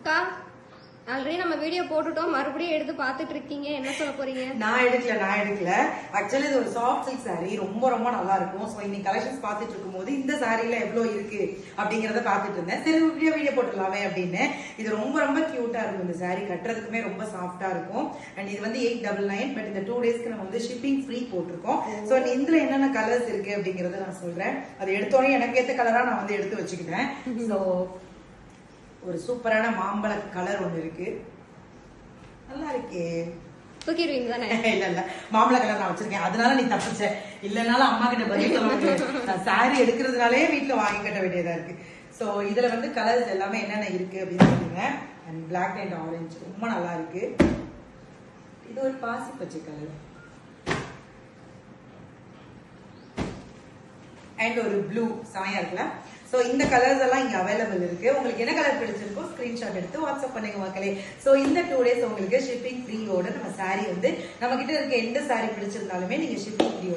அக்கா ஆல்ரெடி நம்ம வீடியோ போட்டுட்டோம், மறுபடியும் எடுத்து பாத்துட்டு இருக்கீங்க, என்ன சொல்ல போறீங்க? நான் எடுக்கல. ஆக்சுவலி இது ஒரு சாஃப்ட் சில்க் சாரி, ரொம்ப ரொம்ப நல்லா இருக்கும். சோ இன்னைக்கு கலெக்ஷன்ஸ் பாத்துட்டு இருக்கும்போது இந்த சாரில எவ்வளவு இருக்கு அப்படிங்கறத பாத்துட்டு இருந்தேன். சரி வீடியோ போட்டுடலாமே அப்படின்னு. இது ரொம்ப ரொம்ப கியூட்டா இருக்கும். இந்த சாரி கட்டுறதுக்குமே ரொம்ப சாஃப்டா இருக்கும். அண்ட் இது வந்து 899. பட் இந்த 2 டேஸ்க்கு நம்ம வந்து ஷிப்பிங் ஃப்ரீ போட்டிருக்கோம். சோ இதுல என்னென்ன கலர்ஸ் இருக்கு அப்படிங்கறத நான் சொல்றேன். அது எடுத்தோடனே எனக்கு ஏத்த கலரா நான் வந்து எடுத்து வச்சுக்கிட்டேன். சோ ஒரு சூப்பரான மாம்பழ கலர் ஒண்ணு இருக்கு, நல்லா இருக்கே. தூக்கிடுவீங்க தானே? இல்ல மாம்பழ கலர் நான் வச்சிருக்கேன், அதனால நீ தப்பிச்ச. இல்லனாலும் அம்மா கிட்ட பதில் சொல்ல முடியாது. நான் சாரி எடுக்கிறதுனாலே வீட்டுல வாங்கி கட்ட வேண்டியதா இருக்கு. சோ இதுல வந்து கலர்ஸ் எல்லாமே என்னென்ன இருக்கு அப்படின்னு சொல்லுங்க. அண்ட் பிளாக் அண்ட் ஆரஞ்சு ரொம்ப நல்லா இருக்கு. இது ஒரு பாசி பச்சை கலர் அண்ட் ஒரு ப்ளூ செமையா இருக்குல்ல. சோ இந்த கலர்ஸ் எல்லாம் இங்க அவைலபிள் இருக்கு. உங்களுக்கு என்ன கலர் பிடிச்சிருக்கோ ஸ்கிரீன்ஷாட் எடுத்து வாட்ஸ்அப் பண்ணுங்க மக்களே. சோ இந்த 2 டேஸ் உங்களுக்கு ஷிப்பிங் ஃப்ரீயோட நம்ம சாரி வந்து நம்ம கிட்ட இருக்க எந்த சாரி பிடிச்சிருந்தாலுமே நீங்க ஷிப்பிங் ஃப்ரீயோட